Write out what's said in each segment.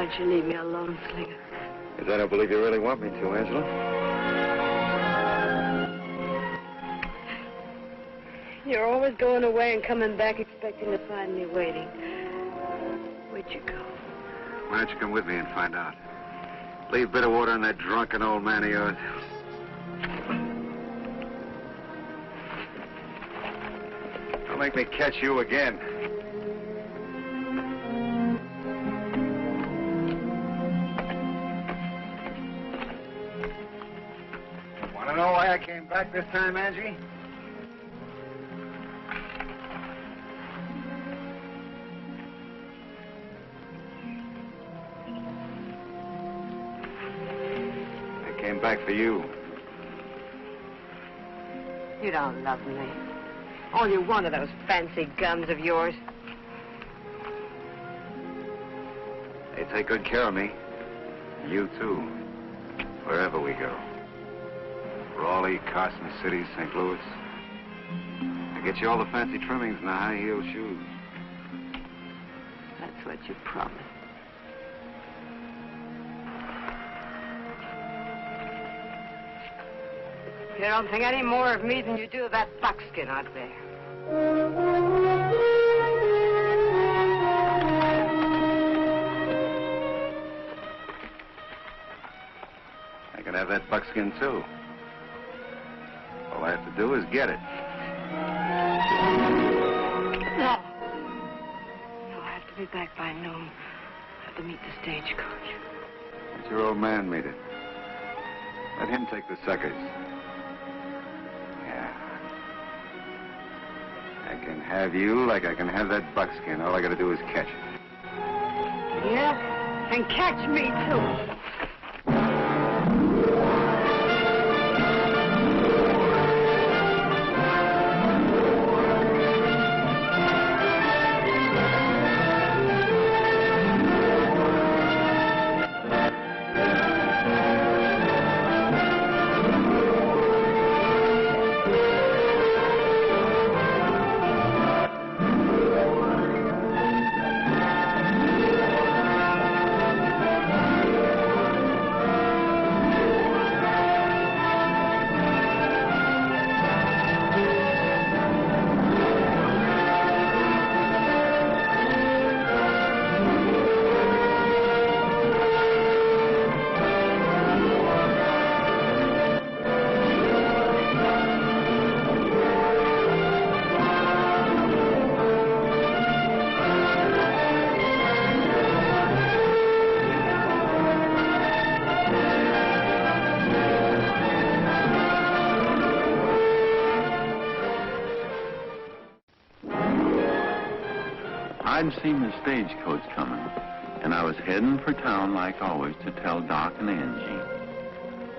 don't you leave me alone, Slinger? Because I don't believe you really want me to, Angela. You're always going away and coming back expecting to find me waiting. Where'd you go? Why don't you come with me and find out? Leave bitter water on that drunken old man of yours. Don't make me catch you again. Want to know why I came back this time, Angie? Back for you. You don't love me. All you want are those fancy guns of yours. They take good care of me. You, too. Wherever we go. Raleigh, Carson City, St. Louis. I get you all the fancy trimmings and the high-heel shoes. That's what you promised. You don't think any more of me than you do of that buckskin out there. I can have that buckskin, too. All I have to do is get it. No. No, I have to be back by noon. I have to meet the stagecoach. Let your old man meet it. Let him take the suckers. I can have you like I can have that buckskin. All I gotta do is catch it. Yeah? And catch me, too. I'd seen the stagecoach coming, and I was heading for town like always to tell Doc and Angie.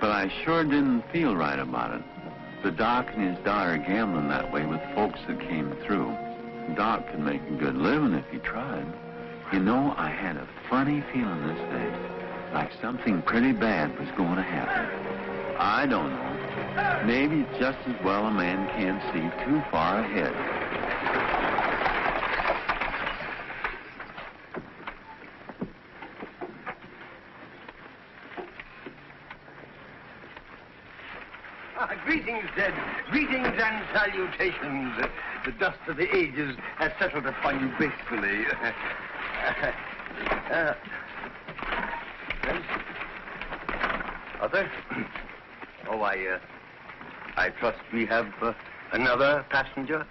But I sure didn't feel right about it. The Doc and his daughter gambling that way with folks that came through. Doc could make a good living if he tried. You know, I had a funny feeling this day, like something pretty bad was going to happen. I don't know. Maybe it's just as well a man can't see too far ahead. Greetings, Ted. Greetings and salutations. The dust of the ages has settled upon you gracefully. Arthur? Oh, I trust we have another passenger?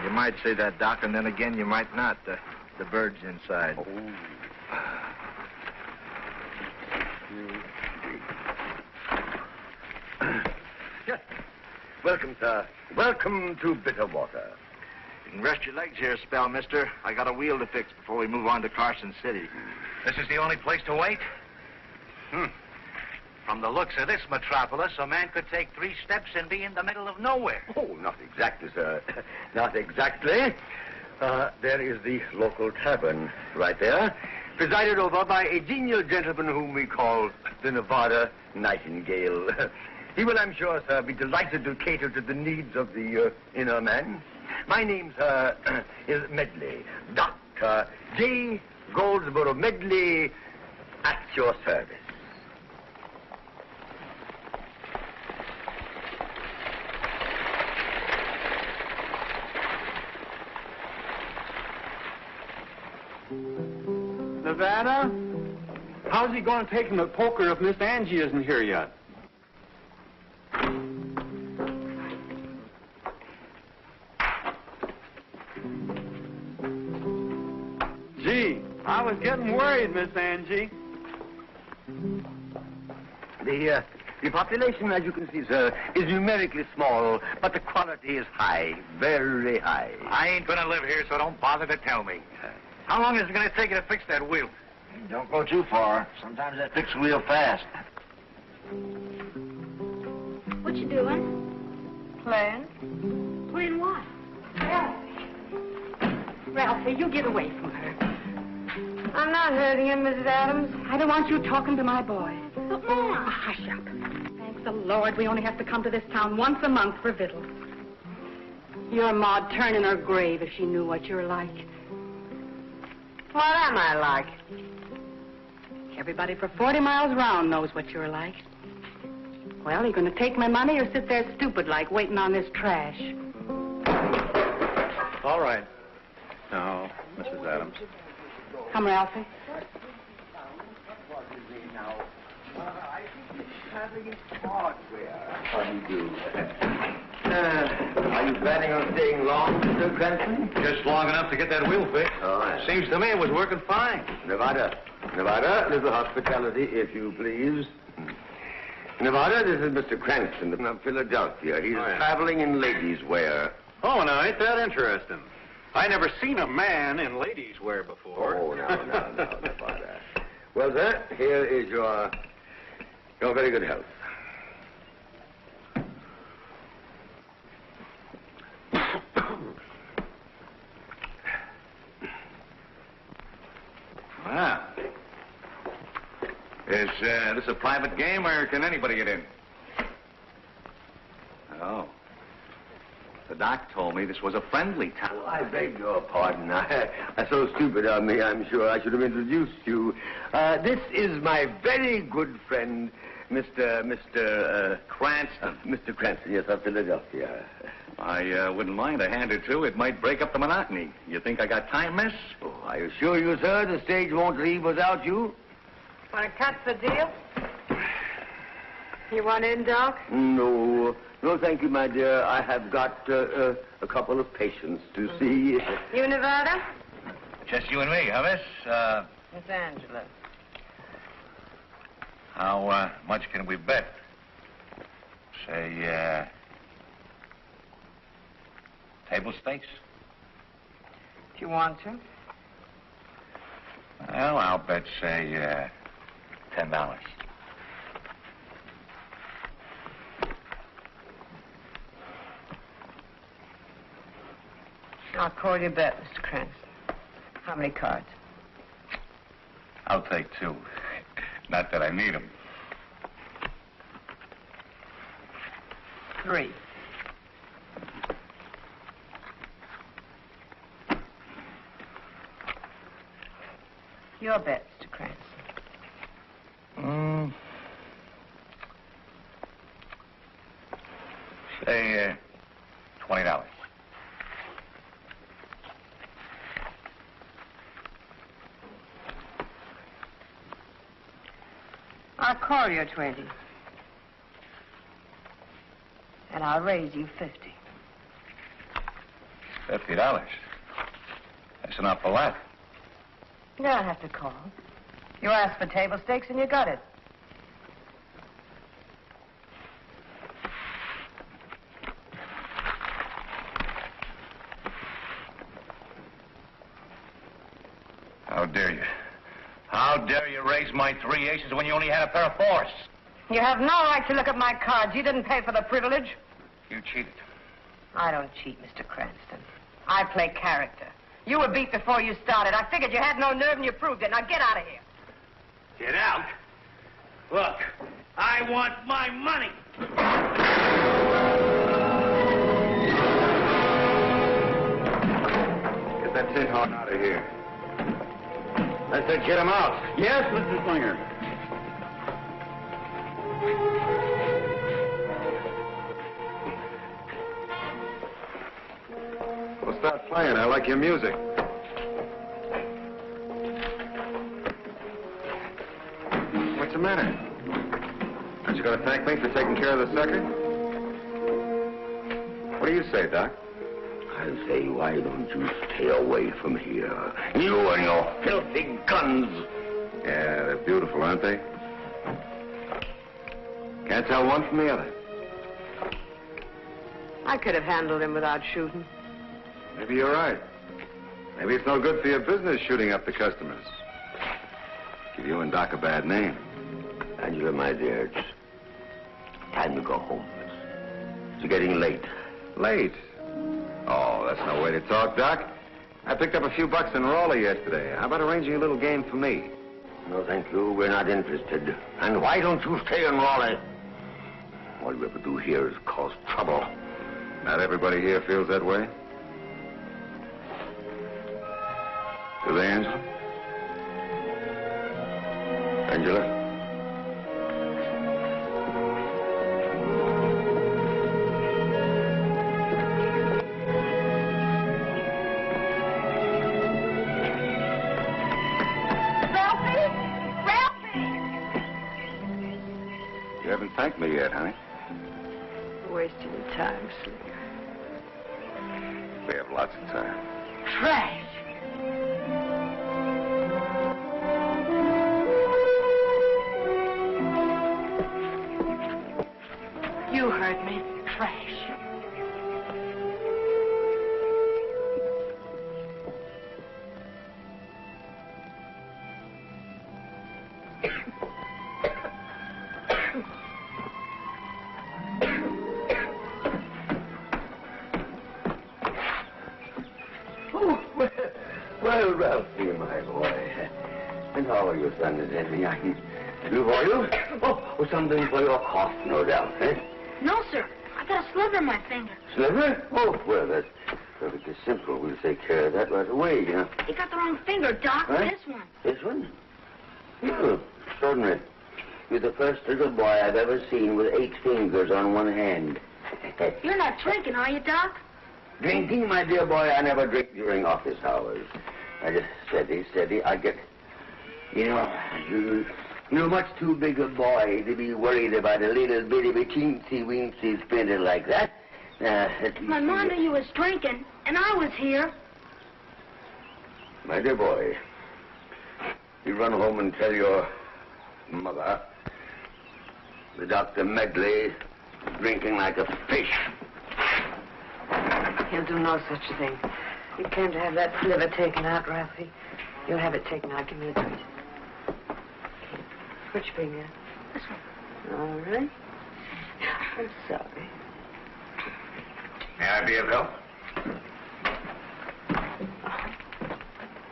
You might say that, Doc, and then again you might not. The bird's inside. Oh. Welcome, sir. Welcome to Bitterwater. You can rest your legs here a spell, mister. I got a wheel to fix before we move on to Carson City. This is the only place to wait? From the looks of this metropolis, a man could take 3 steps and be in the middle of nowhere. Oh, not exactly, sir. Not exactly. There is the local tavern right there, presided over by a genial gentleman whom we call the Nevada Nightingale. He will, I'm sure, sir, be delighted to cater to the needs of the inner man. My name, sir, is Medley. Dr. J. Goldsboro Medley, at your service. Nevada? How's he going to take him at poker if Miss Angie isn't here yet? Gee, I was getting worried, Miss Angie. The population, as you can see, sir, is numerically small, but the quality is high, very high. I ain't gonna live here, so don't bother to tell me. How long is it gonna take you to fix that wheel? Don't go too far. Sometimes that fixes wheel fast. What you doing? Playing. Playing what? Ralphie, you get away from her. I'm not hurting him, Mrs. Adams. I don't want you talking to my boy. But, Mom. Hush up. Thank the Lord we only have to come to this town once a month for victuals. Your Maud turn in her grave if she knew what you're like. What am I like? Everybody for 40 miles round knows what you're like. Well, you going to take my money or sit there stupid like waiting on this trash? All right. Now, Mrs. Adams. Come, Ralphie. How do you do? Are you planning on staying long, Mr. Cranston? Just long enough to get that wheel fixed. All right. Seems to me it was working fine. Nevada, little hospitality, if you please. Nevada, this is Mr. Cranston of Philadelphia. He's traveling in ladies' wear. Oh, now, ain't that interesting? I never seen a man in ladies' wear before. Oh, no, Nevada. Well, sir, here is your very good health. Wow. Is this a private game, or can anybody get in? Oh. The doc told me this was a friendly town. Oh, I beg your pardon. That's so stupid of me, I'm sure. I should have introduced you. This is my very good friend, Mr. Cranston. Mr. Cranston, yes, of Philadelphia. I wouldn't mind a hand or two. It might break up the monotony. You think I got time, miss? Oh, I assure you, sir, the stage won't leave without you. Want to cut the deal? You want in, Doc? No, thank you, my dear. I have got a couple of patients to see. You, Nevada? Just you and me, huh, miss? Miss Angela. How much can we bet? Say, table stakes? If you want to. Well, I'll bet, say, $10. I'll call you bet, Mr. Cranston. How many cards? I'll take 2. Not that I need them. 3. Your bet, Mr. Cranston. Say, $20. I'll call you 20. And I'll raise you 50. $50. That's an awful lot. You don't have to call. You asked for table stakes and you got it. How dare you? How dare you raise my 3 aces when you only had a pair of 4s? You have no right to look at my cards. You didn't pay for the privilege. You cheated. I don't cheat, Mr. Cranston. I play character. You were beat before you started. I figured you had no nerve and you proved it. Now get out of here. Get out? Look, I want my money. Get that tin horn out of here. I said get him out. Yes, Mr. Slinger. Well, start playing. I like your music. What's the matter? Aren't you going to thank me for taking care of the sucker? What do you say, Doc? I say, why don't you stay away from here? You and your filthy guns. Yeah, they're beautiful, aren't they? Can't tell one from the other. I could have handled him without shooting. Maybe you're right. Maybe it's no good for your business shooting up the customers. Give you and Doc a bad name. Angela, my dear, it's time to go home. It's getting late. Late? Oh, that's no way to talk, Doc. I picked up a few bucks in Raleigh yesterday. How about arranging a little game for me? No, thank you. We're not interested. And why don't you stay in Raleigh? All you ever do here is cause trouble. Not everybody here feels that way. Do they, Angela? Angela? You haven't thanked me yet, honey. Wasting your time, Slinger. We have lots of time. Trash. You heard me. Trash. Well, Ralphie, my boy. And how are you, son? Is anything I can do for you? Oh, something for your cough, no doubt, eh? No, sir. I got a sliver in my finger. Sliver? Oh, well, that's perfectly simple. We'll take care of that right away, you know. You got the wrong finger, Doc. Huh? This one. This one? Oh, extraordinary. You're the first little boy I've ever seen with 8 fingers on one hand. You're not drinking, are you, Doc? Drinking, my dear boy, I never drink during office hours. I just steady. I get... You're much too big a boy to be worried about a little bitty teensy-weensy splinter like that. My mom knew you was drinking, and I was here. My dear boy, you run home and tell your mother that Dr. Medley is drinking like a fish. He'll do no such thing. You came to have that sliver taken out, Ralphie. You'll have it taken out. Give me a drink. Which finger? This one. All right. I'm sorry. May I be of help?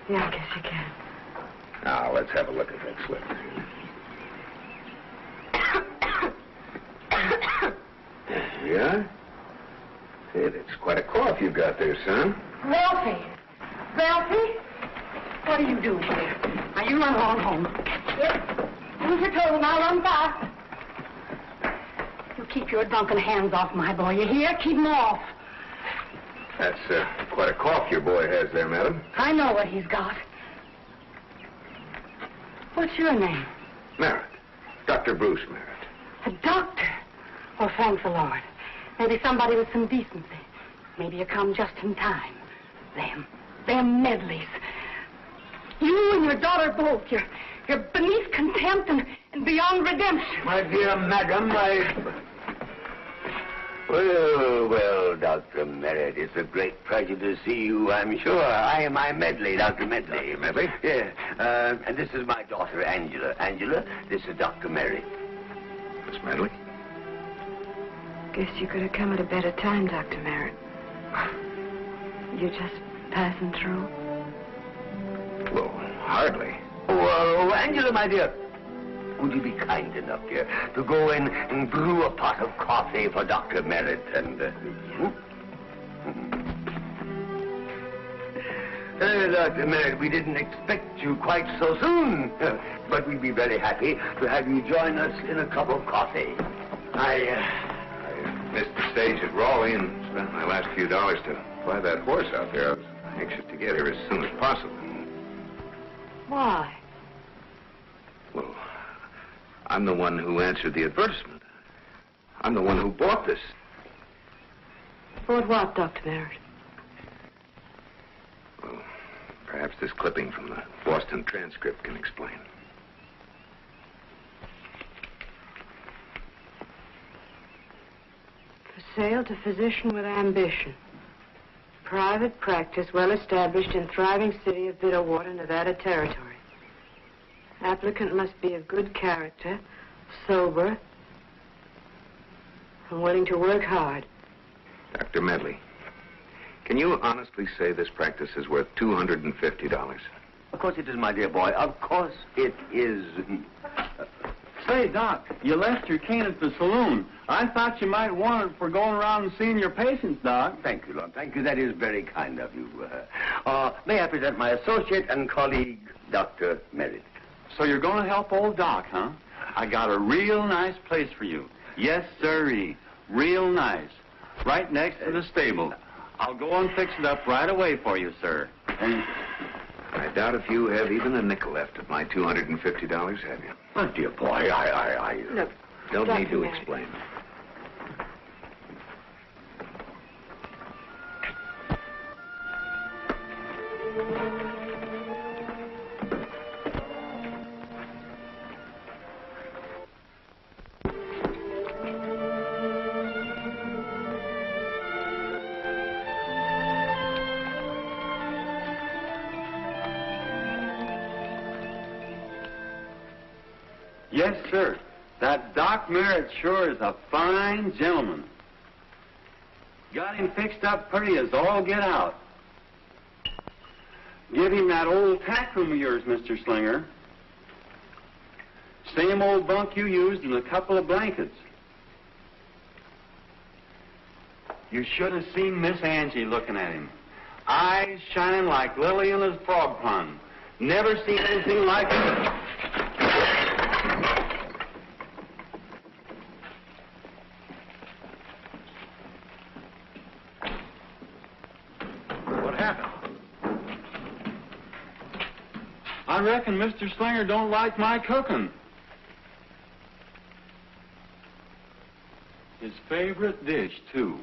Yeah, I guess you can. Now, let's have a look at that slipper. Yeah? Hey, that's quite a cough you've got there, son. Ralphie! Ralphie? What are you doing here? Now, you run on home. Yep. Use your toes, now run fast. You keep your drunken hands off my boy. You hear? Keep them off. That's quite a cough your boy has there, madam. I know what he's got. What's your name? Merritt. Dr. Bruce Merritt. A doctor. Oh, thank the Lord. Maybe somebody with some decency. Maybe you come just in time. Them Medleys. You and your daughter both. You're beneath contempt and beyond redemption. My dear madam, Well, Dr. Merritt, it's a great pleasure to see you, I'm sure. I am Medley, Dr. Medley. Medley? Yeah. And this is my daughter, Angela. Angela, this is Dr. Merritt. Miss Medley? Guess you could have come at a better time, Dr. Merritt. You're just passing through. Well, hardly. Oh, Angela, my dear, would you be kind enough, dear, to go in and brew a pot of coffee for Dr. Merritt and... Dr. Merritt, we didn't expect you quite so soon. But we'd be very happy to have you join us in a cup of coffee. I missed the stage at Raleigh and spent my last few dollars to buy that horse out there. I was anxious to get here as soon as possible. Why? Well, I'm the one who answered the advertisement. I'm the one who bought this. Bought what, Dr. Merritt? Well, perhaps this clipping from the Boston transcript can explain. For sale to physician with ambition. Private practice, well established in thriving city of Bitterwater, Nevada Territory. Applicant must be of good character, sober, and willing to work hard. Dr. Medley, can you honestly say this practice is worth $250? Of course it is, my dear boy. Of course it is. Say, Doc, you left your cane at the saloon. I thought you might want it for going around and seeing your patients, Doc. Thank you, Lord. Thank you. That is very kind of you. May I present my associate and colleague, Dr. Merritt? So you're going to help old Doc, huh? I got a real nice place for you. Yes, sirree. Real nice. Right next to the stable. I'll go and fix it up right away for you, sir. And I doubt if you have even a nickel left of my $250, have you? My dear boy, Look, Don't Dr. need to Merritt. explain. yes, sir. That Doc Merritt sure is a fine gentleman. Got him fixed up pretty as all get out. Give him that old tack room of yours, Mr. Slinger. Same old bunk you used and a couple of blankets. You should have seen Miss Angie looking at him. Eyes shining like Lily in a frog pond. Never seen anything like it. What happened? I reckon Mr. Slinger don't like my cooking. His favorite dish, too.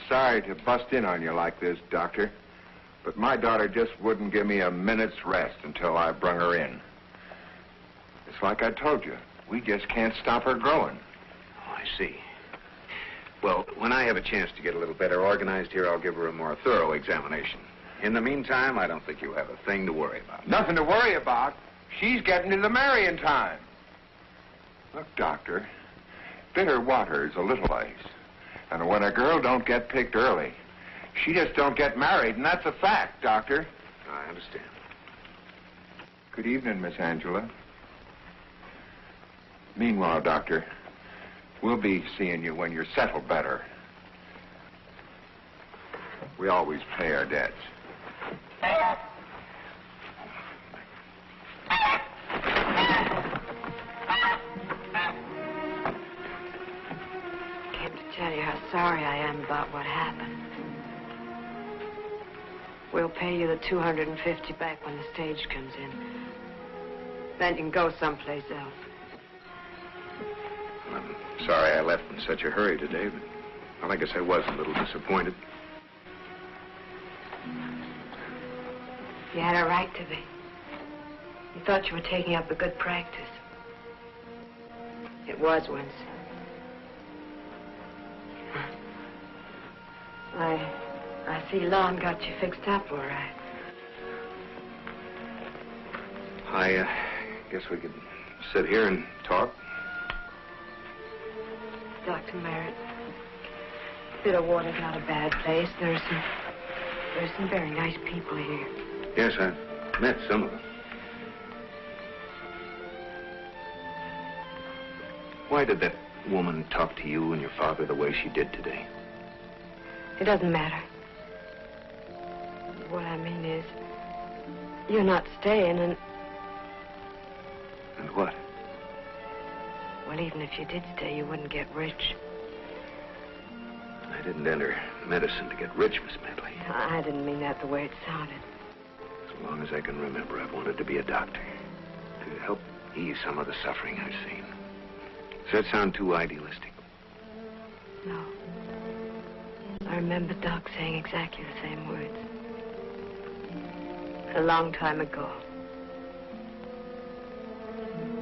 Sorry to bust in on you like this, Doctor, but my daughter just wouldn't give me a minute's rest until I brung her in. It's like I told you. We just can't stop her growing. Oh, I see. Well, when I have a chance to get a little better organized here, I'll give her a more thorough examination. In the meantime, I don't think you have a thing to worry about. Nothing to worry about. She's getting to the marrying time. Look, Doctor, bitter water is a little ice. And when a girl don't get picked early, she just don't get married, and that's a fact, Doctor. I understand. Good evening, Miss Angela. Meanwhile, Doctor, we'll be seeing you when you're settled better. We always pay our debts. Came to tell you how sorry I am about what happened. We'll pay you the $250 back when the stage comes in. Then you can go someplace else. I'm sorry I left in such a hurry today, but well, I guess I was a little disappointed. You had a right to be. You thought you were taking up a good practice. It was once. I see Lon got you fixed up all right. I guess we could sit here and talk. Dr. Merritt, Bitterwater's not a bad place. There's some very nice people here. Yes, I've met some of them. Why did that woman talk to you and your father the way she did today? It doesn't matter. What I mean is, you're not staying and... And what? Well, even if you did stay, you wouldn't get rich. I didn't enter medicine to get rich, Miss Medley. I didn't mean that the way it sounded. As long as I can remember, I've wanted to be a doctor. To help ease some of the suffering I've seen. Does that sound too idealistic? No. I remember Doc saying exactly the same words. A long time ago.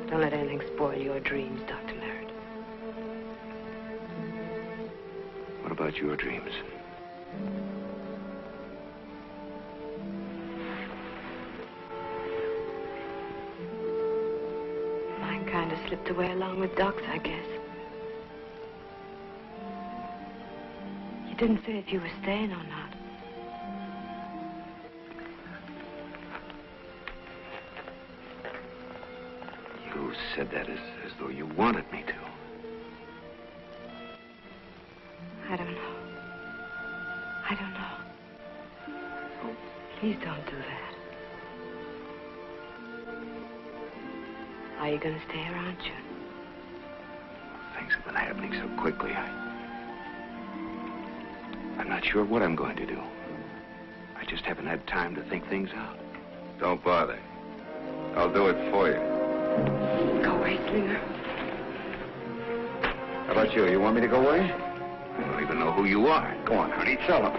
Don't let anything spoil your dreams, Dr. Merritt. What about your dreams? Mine kind of slipped away along with Doc's, I guess. You didn't say if you were staying or not. You said that as though you wanted me to. I don't know. I don't know. Oh, please don't do that. Are you going to stay here, aren't you? Things have been happening so quickly. I'm not sure what I'm going to do. I just haven't had time to think things out. Don't bother. I'll do it for you. Go away, Slinger. How about you? You want me to go away? I don't even know who you are. Go on, honey, tell him.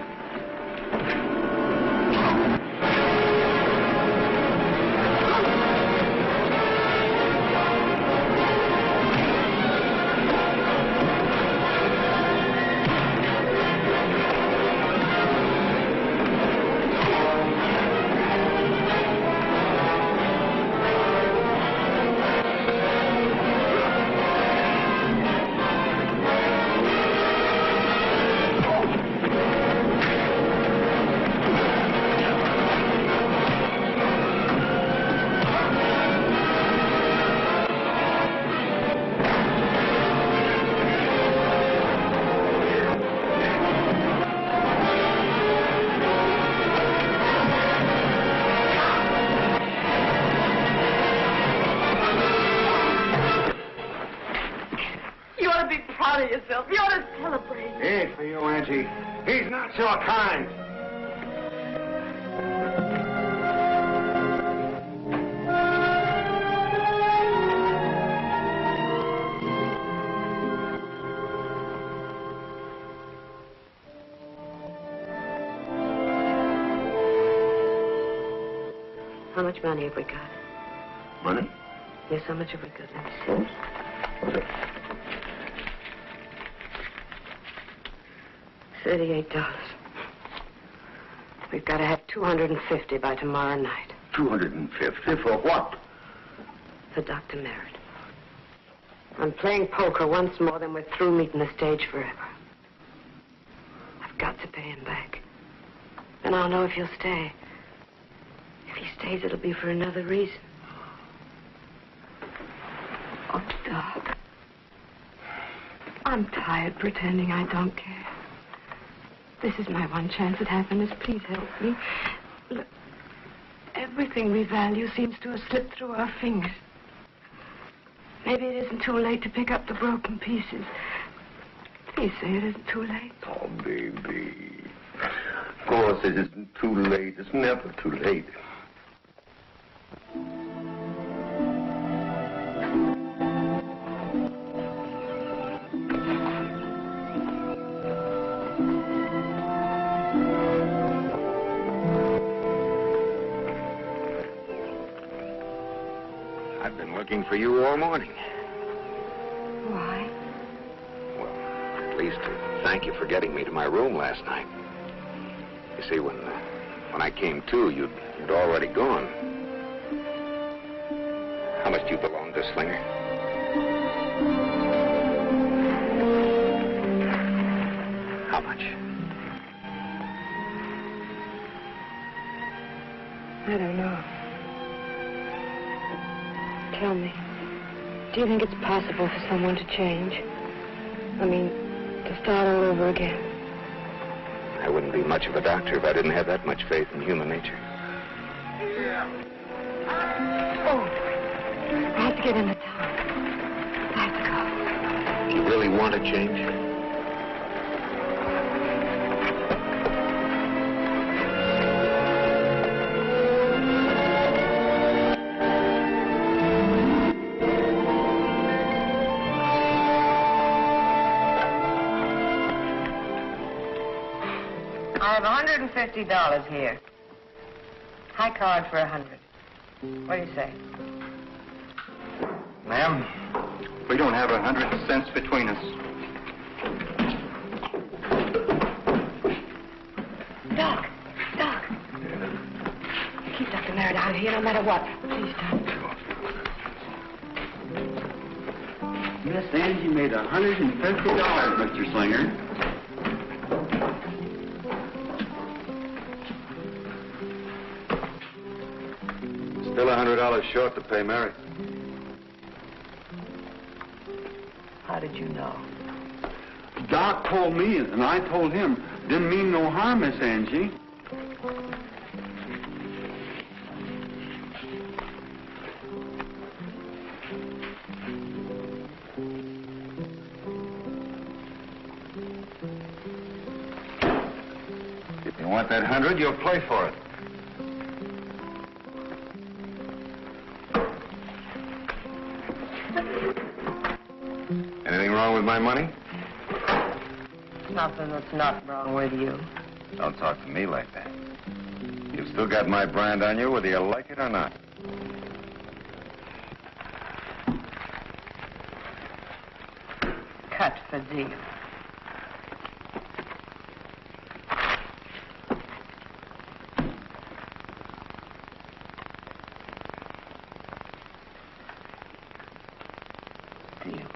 yourself. You ought to celebrate. Hey, for you, Auntie. He's not your kind. How much money have we got? Money? Yes, how much have we got? Let me see. What's it? $38. We've got to have 250 by tomorrow night. 250 for what? For Dr. Merritt. I'm playing poker once more, then we're through meeting the stage forever. I've got to pay him back. Then I'll know if he'll stay. If he stays, it'll be for another reason. Oh, Doc. I'm tired pretending I don't care. This is my one chance at happiness. Please help me. Look, everything we value seems to have slipped through our fingers. Maybe it isn't too late to pick up the broken pieces. Please say it isn't too late. Oh, baby. Of course it isn't too late. It's never too late. I've been looking for you all morning. Why? Well, at least to thank you for getting me to my room last night. You see, when I came to, you'd already gone. How much do you belong to, Slinger? How much? I don't know. Tell me, do you think it's possible for someone to change? I mean, to start all over again? I wouldn't be much of a doctor if I didn't have that much faith in human nature. Oh, I have to get into town. I have to go. You really want to change? I have $150 here. High card for 100. What do you say? Ma'am, we don't have 100 cents between us. Doc. Keep Dr. Merritt out of here no matter what. Please, Doc. Miss Angie made $150, Mr. Slinger. Still $100 short to pay Merritt. How did you know? Doc told me, and I told him. Didn't mean no harm, Miss Angie. If you want that 100, you'll play for it. Anything wrong with my money? Nothing that's not wrong with you. Don't talk to me like that. You've still got my brand on you, whether you like it or not. Cut for deal. Deal.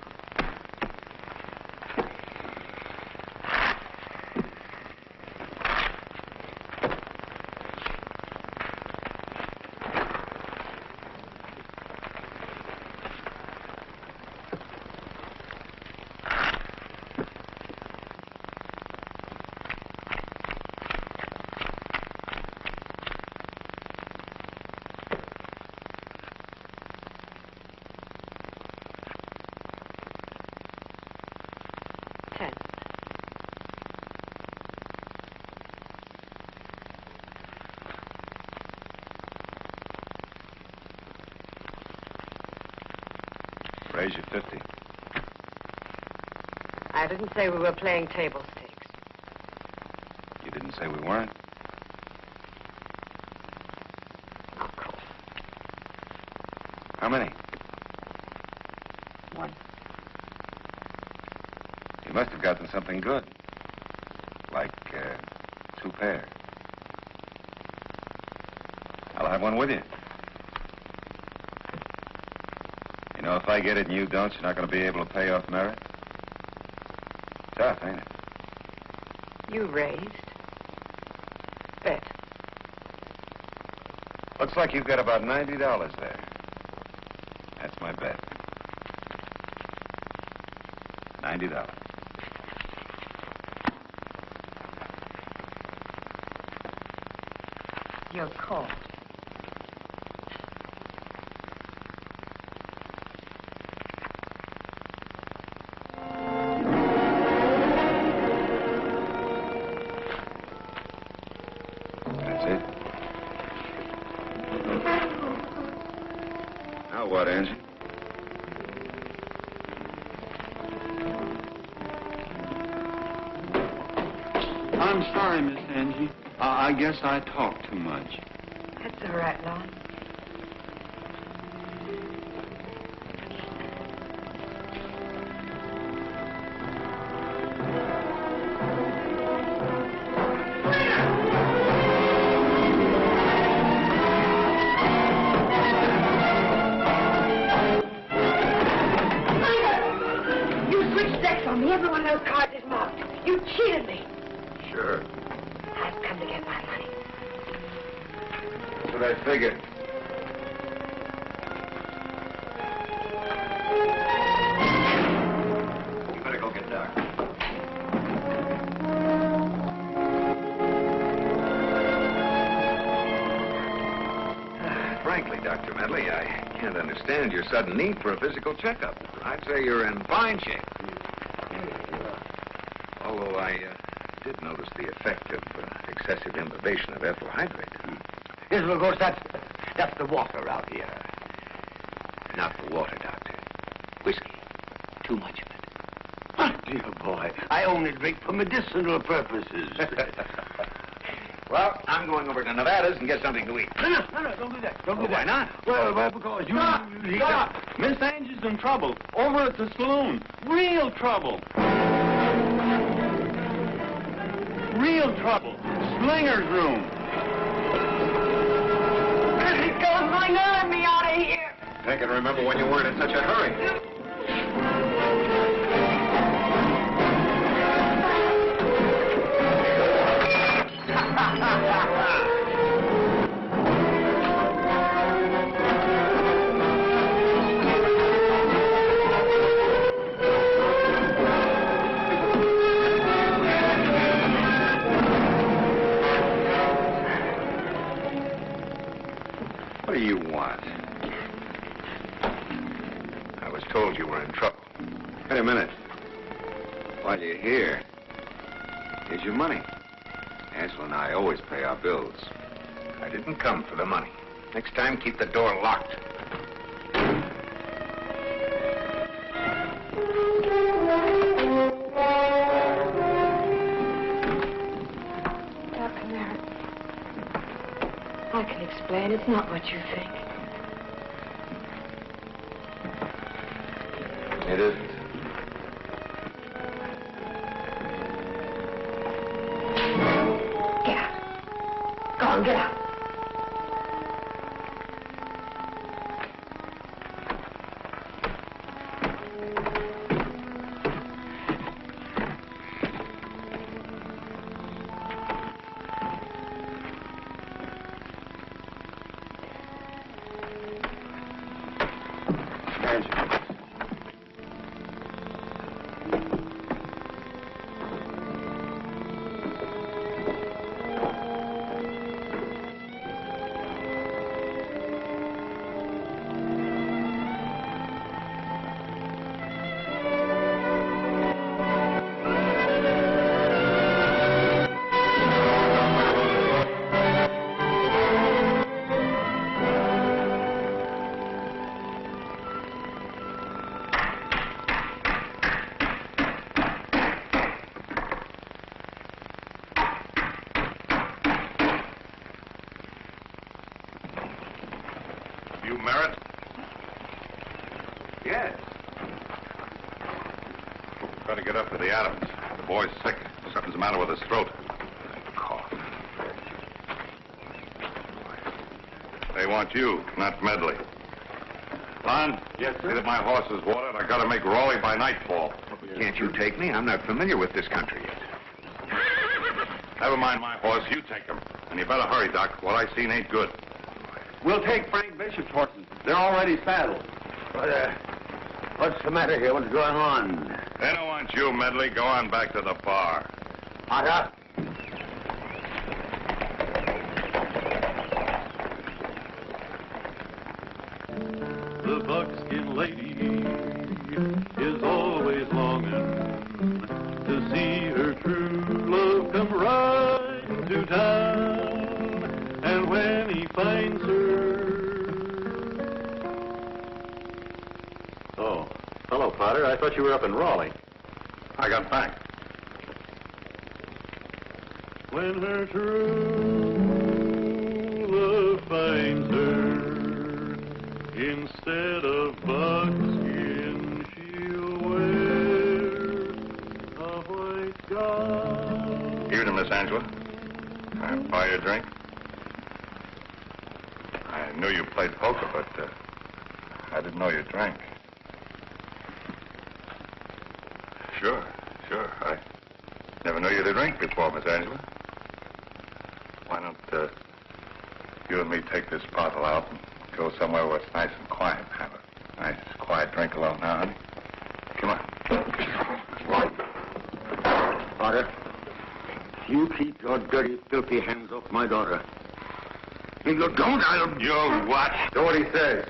Raise you 50. I didn't say we were playing table stakes. You didn't say we weren't. Of course. How many? One. You must have gotten something good. Like 2 pair. I'll have one with you. You know, if I get it and you don't, you're not going to be able to pay off Merritt. Tough, ain't it? You raised. Bet. Looks like you've got about $90 there. That's my bet. $90. You're caught. That's it. Now what, Angie? I'm sorry, Miss Angie. I guess I talk too much. That's all right, Lon. You switched decks on me. Every one of those cards is marked. You cheated me. Sure. I've come to get my money. That's what I figured. You better go get Doc. can't understand your sudden need for a physical checkup. I'd say you're in fine shape. Although I did notice the effect of excessive imbibition of ethyl hydrate. Yes, well, of course, that's the water out here. Not the water, Doctor. Whiskey. Too much of it. My dear boy, I only drink for medicinal purposes. Well, I'm going over to Nevada's and get something to eat. No, don't do that. Don't do that. Why not? Well, because you... Stop! Miss Angie's in trouble. Over at the saloon. Real trouble. Real trouble. Slinger's room. Gunslinger, let me out of here. I can remember when you weren't in such a hurry. What do you want? I was told you were in trouble. Wait a minute. While you're here, here's your money. Angela and I always pay our bills. I didn't come for the money. Next time, keep the door locked. Dr. Merritt, I can explain. It's not what you think. It isn't. Get out. Go on, get out. You Merritt? Yes. Try to get up to the Adams. The boy's sick. Something's the matter with his throat. Cough. They want you, not Medley. Lon? Yes, See that my horse is watered. I gotta make Raleigh by nightfall. Can't you take me? I'm not familiar with this country yet. Never mind my horse. You take him. And you better hurry, Doc. What I seen ain't good. We'll take Frank Bishop's horses. They're already saddled. What's the matter here? What's going on? They don't want you, Medley. Go on back to the bar. Potter? The Buckskin Lady is always longing to see her true love come riding to town. And when he finds her... Oh, hello, Potter. I thought you were up in Raleigh. I got back. When her true love finds her, instead of buckskin, she'll wear a white gown. Evening, Miss Angela. Can I buy you a drink? I knew you played poker, but I didn't know you drank. Sure. I never knew you to drink before, Miss Angela. Why don't you and me take this bottle out and go somewhere where it's nice and quiet? Have a nice, quiet drink alone now, honey. Come on. Potter, you keep your dirty, filthy hands off my daughter. If you don't, I'll... You'll what? Do what he says.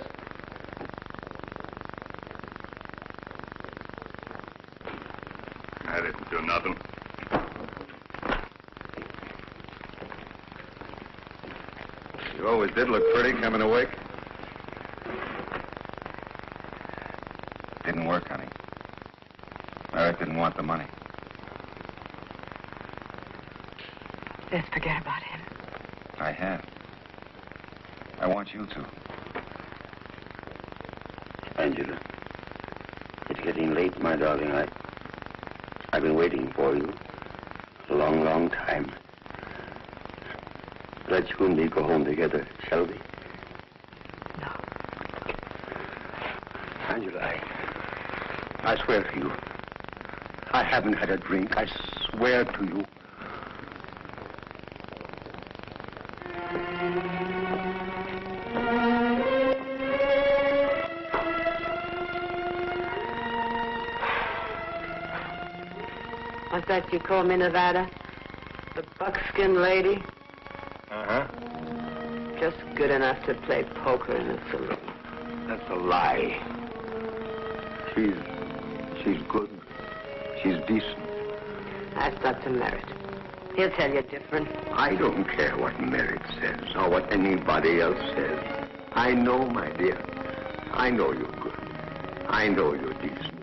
I didn't do nothing. You always did look pretty coming awake. Didn't work, honey. Merritt didn't want the money. Let's forget about him. I have. I want you to. Angela, it's getting late, my darling. I've been waiting for you a long, long time. Let's you and me go home together, shall we? No. Angela, I swear to you, I haven't had a drink. I swear to you. What's that you call me, Nevada? The Buckskin Lady? Uh-huh. Just good enough to play poker in a saloon. That's a lie. She's good. She's decent. That's up to Merritt. He'll tell you different. I don't care what Merritt says or what anybody else says. I know, my dear. I know you're good. I know you're decent.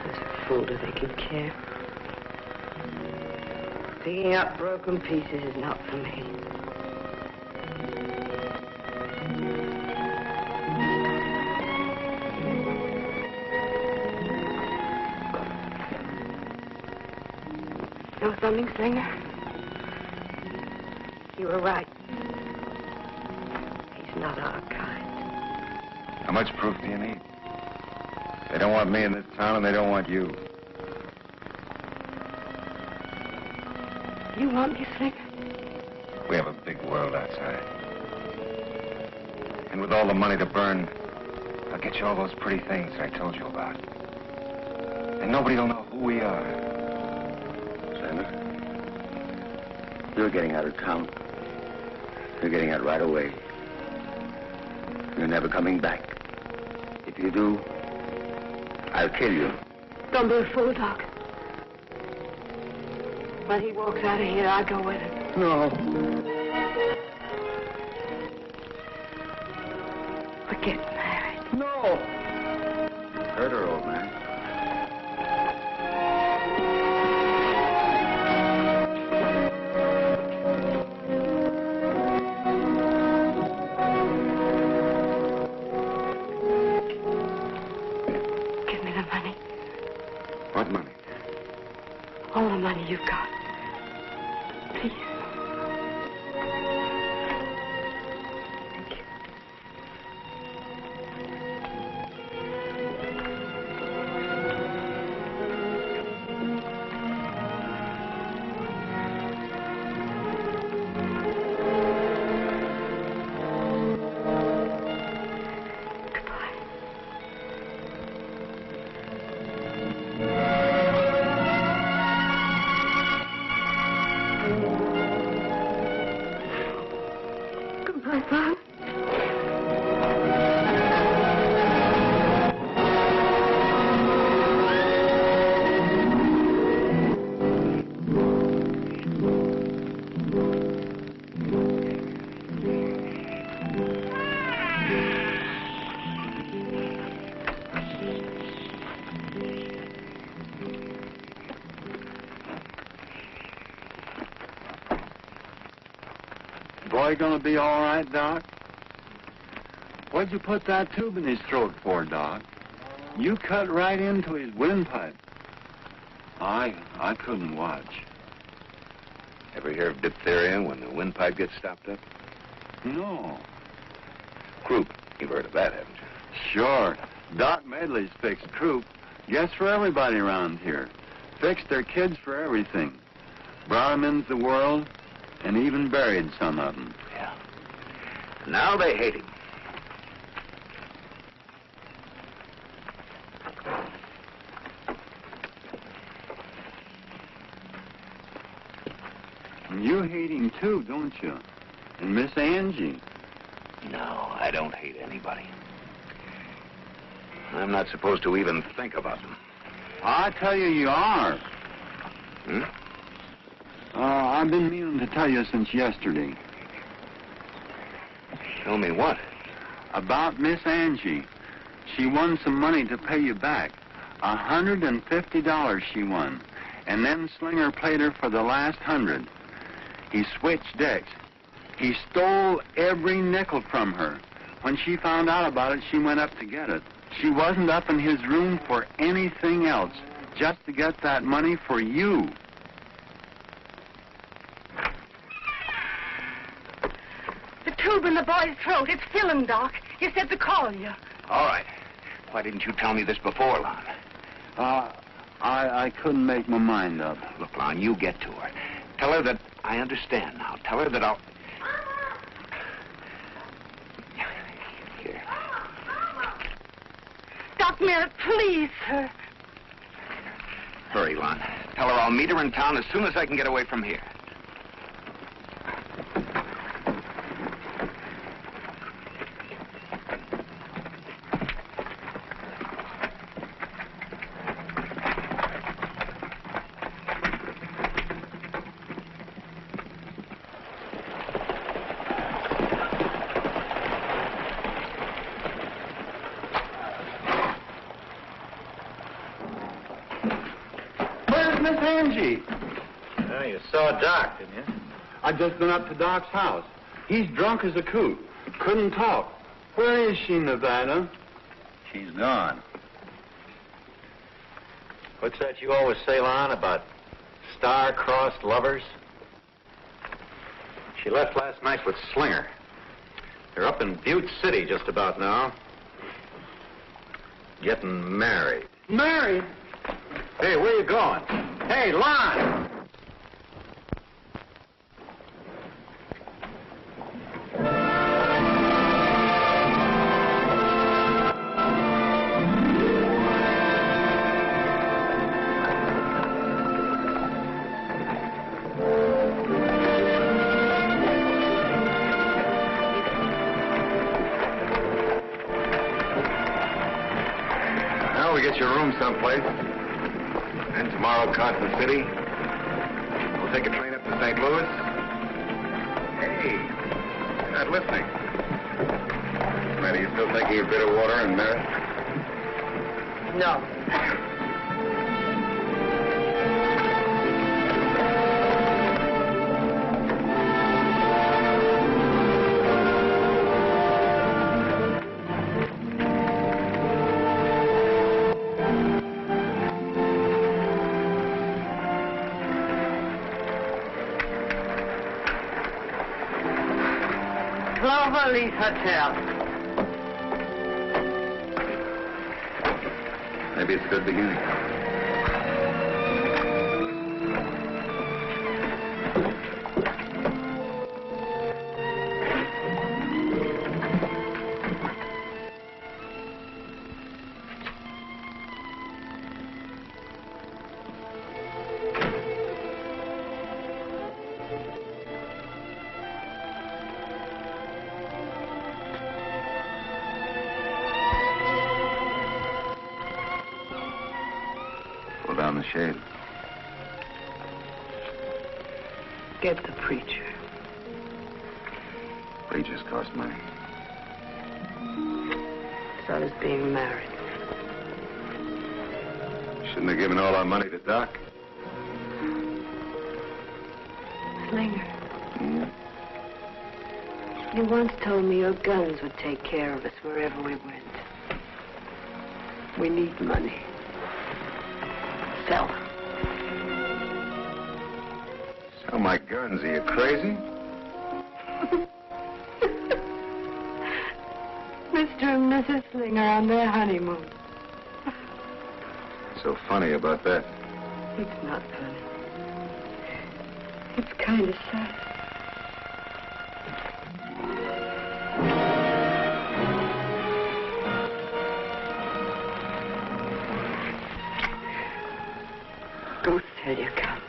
Such a fool to think he'd care. Picking up broken pieces is not for me. Know something, Slinger? You were right. He's not our kind. How much proof do you need? They don't want me in this town, and they don't want you. You want me, Slinger? We have a big world outside. And with all the money to burn, I'll get you all those pretty things that I told you about. And nobody will know who we are. Slinger, you're getting out of town. You're getting out right away. You're never coming back. If you do, I'll kill you. Don't be a fool, Doc. When he walks out of here, I'll go with him. No. We're getting married. No. Hurt her, old man. Give me the money. What money? All the money you've got. Please. Thank you. Goodbye. Goodbye, Father. Boy gonna be all right, Doc? What'd you put that tube in his throat for, Doc? You cut right into his windpipe. I couldn't watch. Ever hear of diphtheria when the windpipe gets stopped up? No. Croup. You've heard of that, haven't you? Sure. Doc Medley's fixed croup. Guess for everybody around here. Fixed their kids for everything. Brought 'em into the world and even buried some of them. Yeah. Now they hate him. And you hate him too, don't you? And Miss Angie. No, I don't hate anybody. I'm not supposed to even think about them. I tell you, you are. Hmm? I've been meaning to tell you since yesterday. Tell me what? About Miss Angie. She won some money to pay you back. $150 she won. And then Slinger played her for the last 100. He switched decks. He stole every nickel from her. When she found out about it, she went up to get it. She wasn't up in his room for anything else, just to get that money for you. The tube in the boy's throat. It's filling, Doc. You said to call you. All right. Why didn't you tell me this before, Lon? I couldn't make my mind up. Look, Lon, you get to her. Tell her that I understand now. Tell her that I'll... Here. Doc Merritt, please, sir. Hurry, Lon. Tell her I'll meet her in town as soon as I can get away from here. Miss Angie. Oh, you saw Doc, didn't you? I just been up to Doc's house. He's drunk as a coot. Couldn't talk. Where is she, Nevada? She's gone. What's that you always sail on about star-crossed lovers? She left last night with Slinger. They're up in Butte City just about now. Getting married. Married? Hey, where you going? Hey, Lon! Now we get your room someplace. And tomorrow, Carson City. We'll take a train up to St. Louis. Hey, you're not listening. Matter, you still thinking of bitter water and Merritt? No. Cloverleaf Hotel. Maybe it's a good beginning. Pull down the shade. Get the preacher. Preachers cost money. So does being married. Shouldn't have given all our money to Doc. Slinger, Hmm? you once told me your guns would take care of us wherever we went. We need money. Sell them. Sell my guns. Are you crazy? Mr. and Mrs. Slinger on their honeymoon. So funny about that. It's not funny. It's kind of sad. Go sell your guns.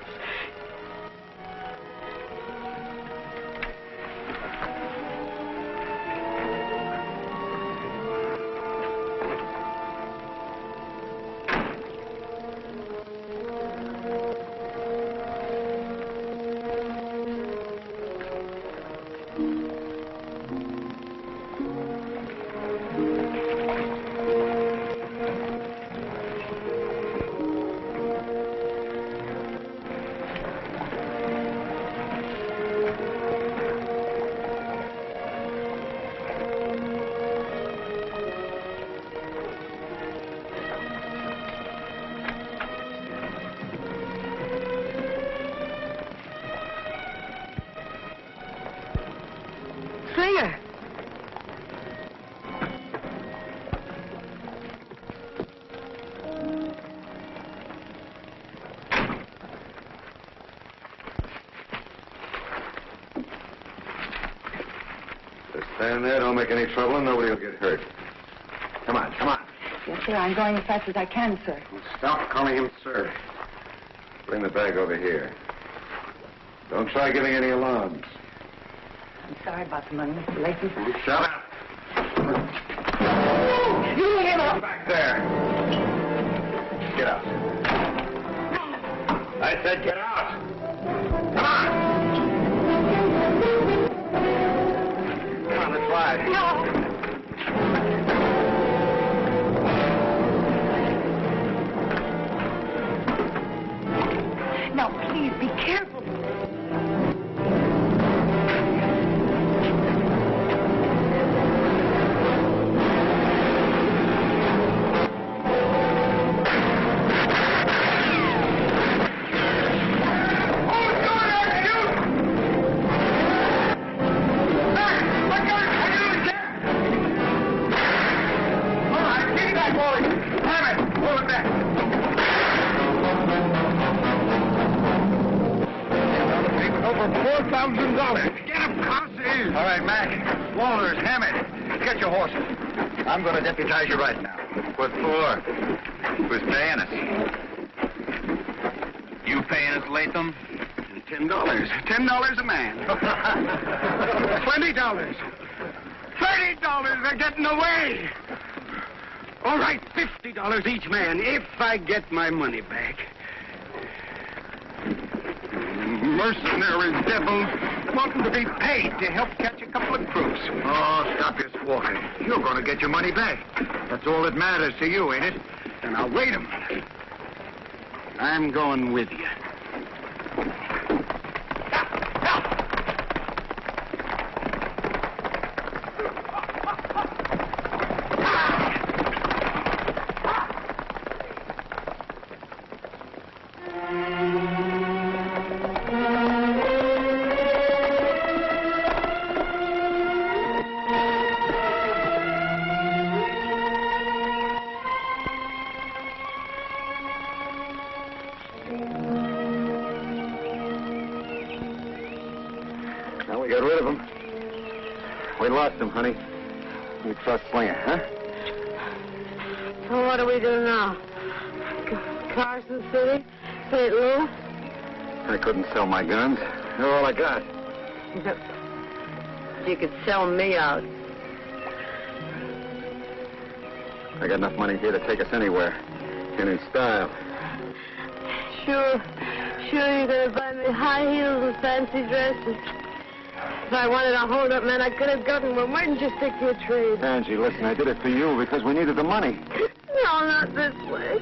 Slinger. Just stand there, don't make any trouble, and nobody will get hurt. Come on, come on. Yes, sir. I'm going as fast as I can, sir. Stop calling him sir. Bring the bag over here. Don't try giving any alarms. I'm sorry about the money, Mr. Lacey. Shut up. You get up back there. Get out. I said get out. Come on. Come on, let's ride. No. Now, please be careful. All right, Mac. Walters, Hammett, get your horses. I'm going to deputize you right now. What for? Who's paying us? You paying us, Latham? $10. $10 a man. $20. $30. They're getting away. All right, $50 each man if I get my money back. Mercenary devils wanting to be paid to help catch a couple of crooks. Oh, stop your squawking. You're going to get your money back. That's all that matters to you, ain't it? And now, wait a minute. I'm going with you. We got rid of him. We lost him, honey. We trust Slinger, huh? So what do we do now? Carson City? St. Louis? I couldn't sell my guns. They're all I got. You could sell me out. I got enough money here to take us anywhere. And in style. Sure you're going to buy me high heels and fancy dresses. If I wanted a hold-up man, I could have gotten one. Why didn't you stick to your trade? Angie, listen, I did it for you because we needed the money. No, not this way.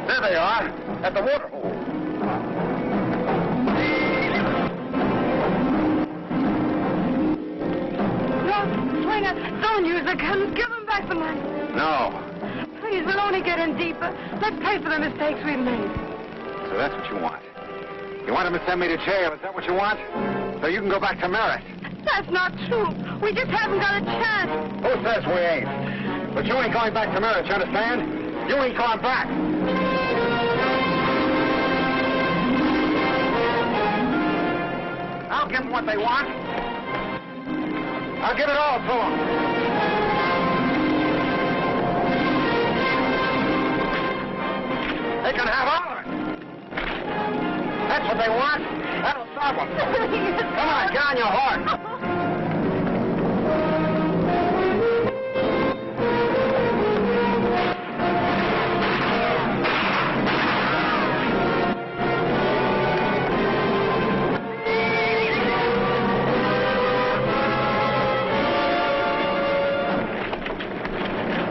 There they are, at the water hole. No, Slinger, don't use the guns. Give them back the money. No. Please, we'll only get in deeper. Let's pay for the mistakes we've made. So that's what you want. You want him to send me to jail, is that what you want? So you can go back to Merritt. That's not true. We just haven't got a chance. Who says we ain't? But you ain't going back to Merritt, you understand? You ain't going back. I'll give them what they want. I'll give it all to them. They can have all of it. That's what they want. That'll stop them. Come on, get on your horse.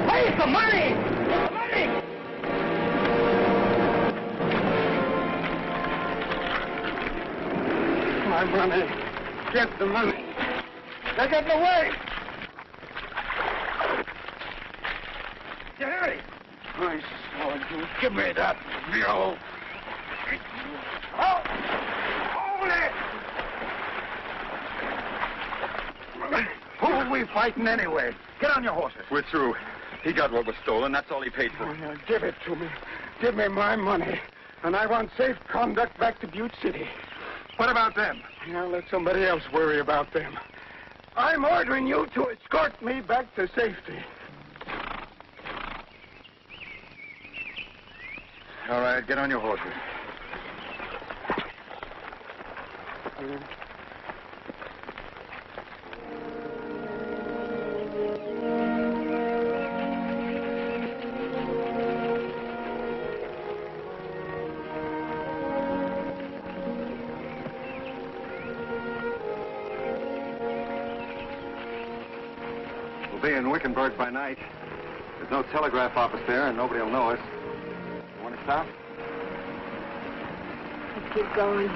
Where's the money? The money! I'm gonna get the money. They're getting away. You hear it? I saw you. Give me that, Bill. Oh! we fighting anyway? Get on your horses. We're through. He got what was stolen. That's all he paid for. Oh, now, give it to me. Give me my money. And I want safe conduct back to Butte City. What about them? Now, let somebody else worry about them. I'm ordering you to escort me back to safety. All right, get on your horses. We'll be in Wickenburg by night. There's no telegraph office there, and nobody will know us. You want to stop? Let's keep going.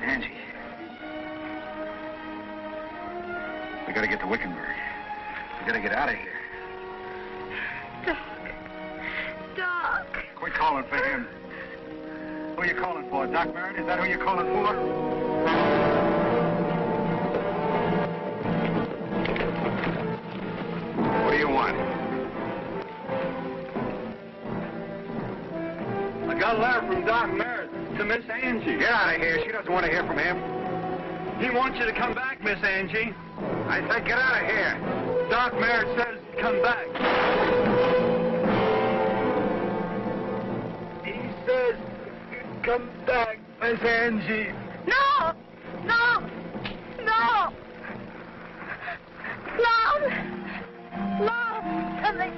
Angie. We gotta get to Wickenburg. We gotta get out of here. Doc. Quit calling for him. Who are you calling for? Doc Merritt? Is that who you're calling for? What do you want? I got a letter from Doc Merritt to Miss Angie. Get out of here. She doesn't want to hear from him. He wants you to come back, Miss Angie. I said get out of here. Doc Merritt says come back. He says come back, Miss Angie. No! No! No! Love! Love! Something.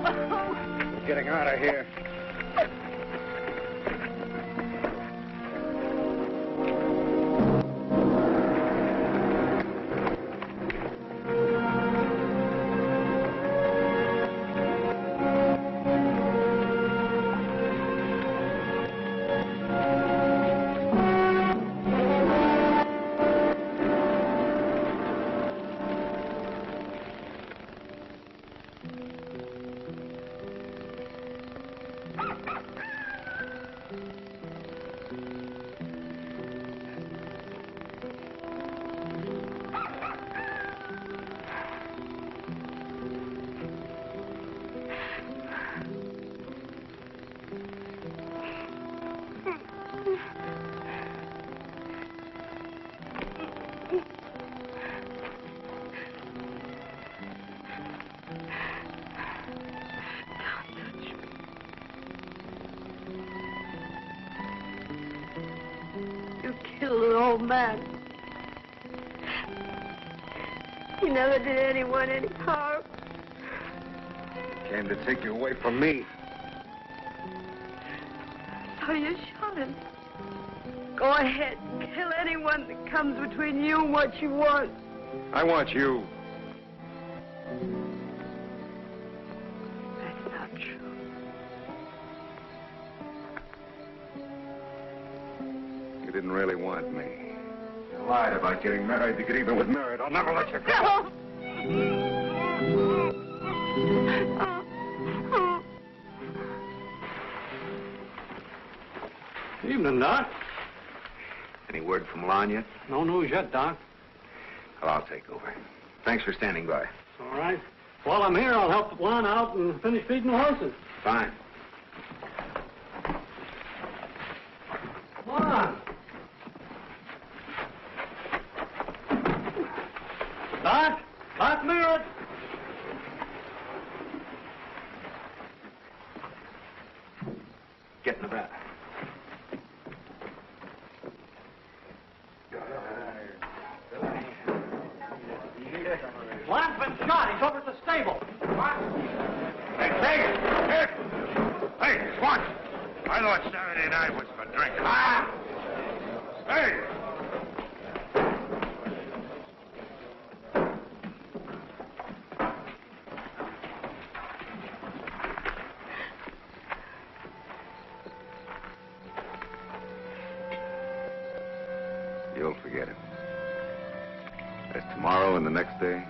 Oh. We're getting out of here. Killed an old man. He never did anyone any harm. Came to take you away from me. So you shot him. Go ahead. Kill anyone that comes between you and what you want. I want you. That's not true. You didn't really want me. You lied about getting married to get even with Merritt. I'll never let you go. No. Evening, Doc. Any word from Lon yet? No news yet, Doc. Well, I'll take over. Thanks for standing by. All right. While I'm here, I'll help Lon out and finish feeding the horses. Fine. Come on. Doc? Doc Merritt? Get in the back. Lon's been shot. He's over at the stable. What? Hey, Swan! I thought Saturday night was for drinking. Ah! Hey! you'll forget him. As tomorrow and the next day,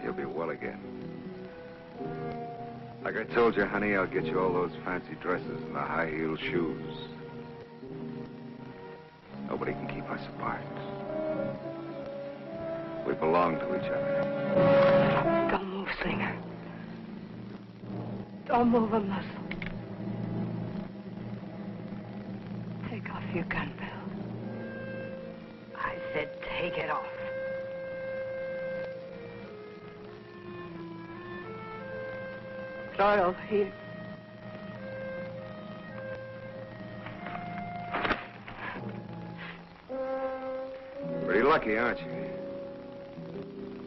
you'll be well again. Like I told you, honey, I'll get you all those fancy dresses and the high-heeled shoes. Nobody can keep us apart. We belong to each other. Don't move, Slinger. Don't move a muscle. Take off your gun belt. I said take it off. Try over here. Pretty lucky, aren't you?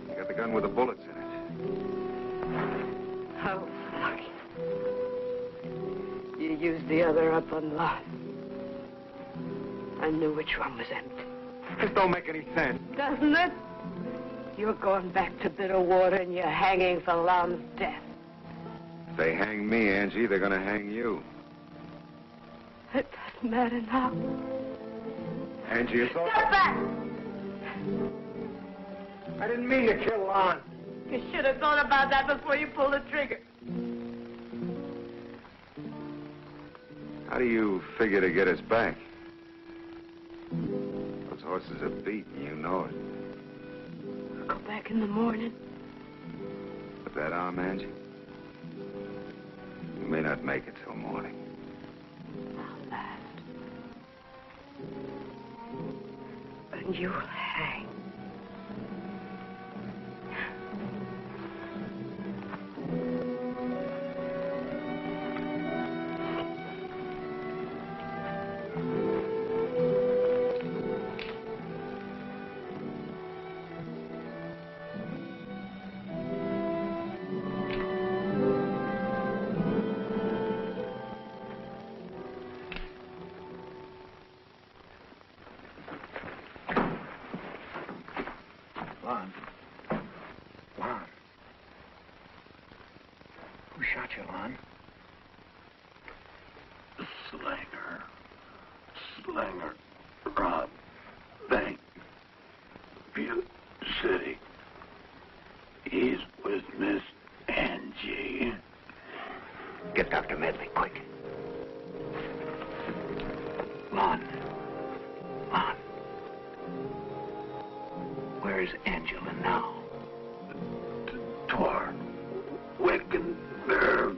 You got the gun with the bullets in it. Oh, lucky. You used the other up on lot. I knew which one was empty. This don't make any sense. Doesn't it? You're going back to Bitterwater and you're hanging for Lom's death. If they hang me, Angie, they're gonna hang you. It doesn't matter now. Angie, it's all... Step back! I didn't mean to kill Lon. You should have thought about that before you pulled the trigger. How do you figure to get us back? Those horses are beat, and you know it. I'll go back in the morning. With that arm, Angie? You may not make it till morning. I'll last. And you'll hang. Lon. Who shot you, Lon? Slinger. Rob. Bank. Butte City. He's with Miss Angie. Get Dr. Medley, quick. Lon. Where's Angela now? Toward Wickenburg.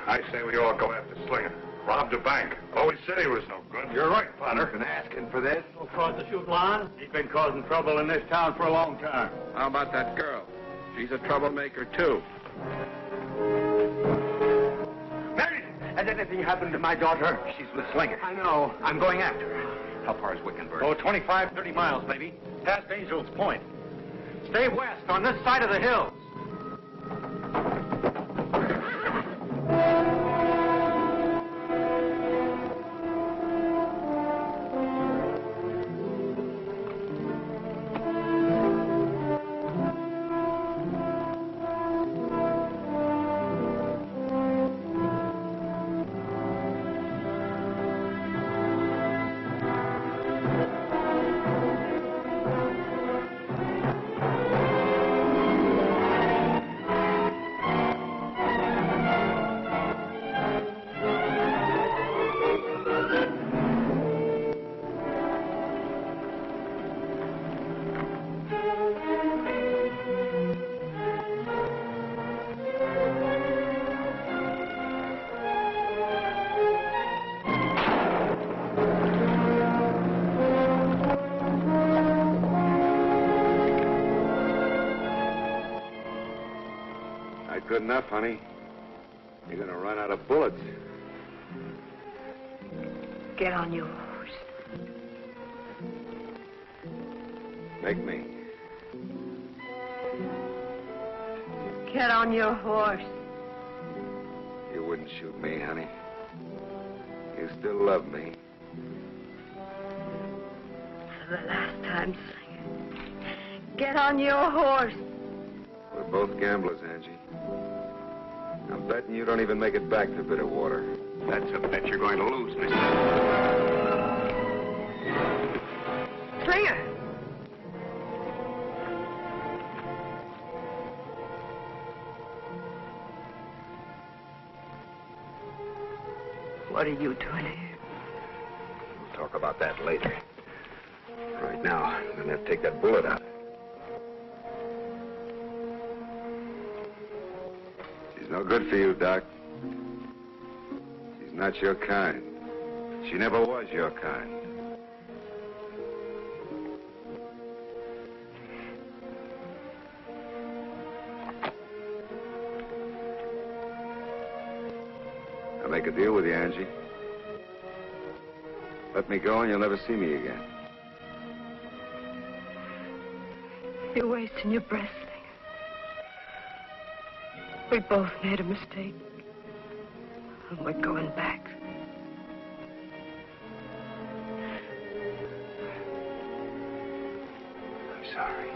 I say we all go after Slinger. Robbed a bank. Always said he was no good. You're right, partner. Been asking for this? No cause to shoot Lon. He's been causing trouble in this town for a long time. How about that girl? She's a troublemaker, too. Merritt, has anything happened to my daughter? She's with Slinger. I know. I'm going after her. How far is Wickenburg? Oh, 25, 30 miles, maybe. Past Angel's Point. Stay west, on this side of the hills. Good enough, honey. You're gonna run out of bullets. Get on your horse. Make me. Get on your horse. You wouldn't shoot me, honey. You still love me. For the last time, Slinger. Get on your horse. We're both gamblers, Angie. I'm betting you don't even make it back to Bitterwater. That's a bet you're going to lose, mister. Slinger! What are you doing here? We'll talk about that later. Right now, I'm going to have to take that bullet out. She's no good for you, Doc. She's not your kind. She never was your kind. I'll make a deal with you, Angie. Let me go and you'll never see me again. You're wasting your breath, Slinger. We both made a mistake. And we're going back. I'm sorry.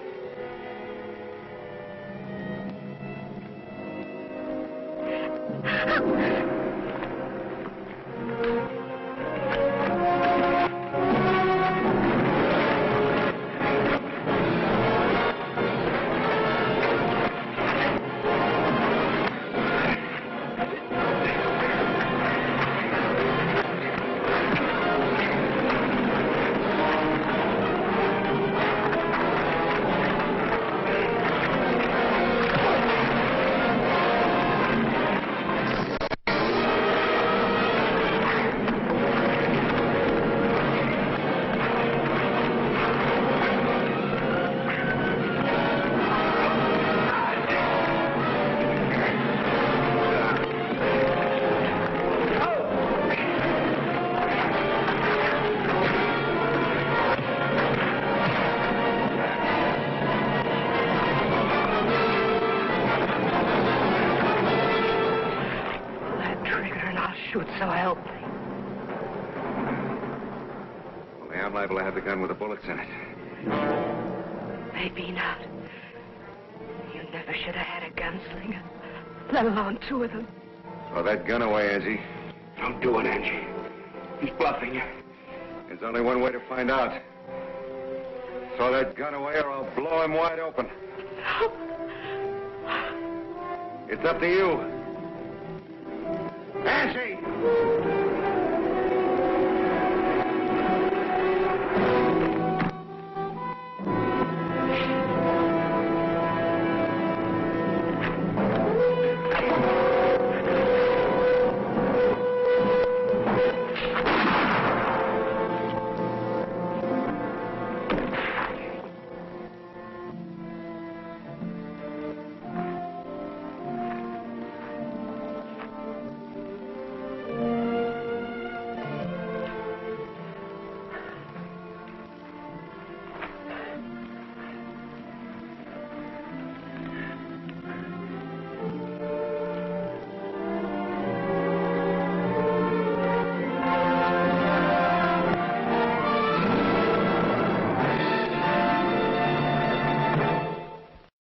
Shoot, so help me. Only I'm liable to have the gun with the bullets in it. Maybe not. You never should have had a gunslinger, let alone two of them. Throw that gun away, Angie. Don't do it, Angie. He's bluffing you. There's only one way to find out. Throw that gun away or I'll blow him wide open. No. It's up to you. Angie!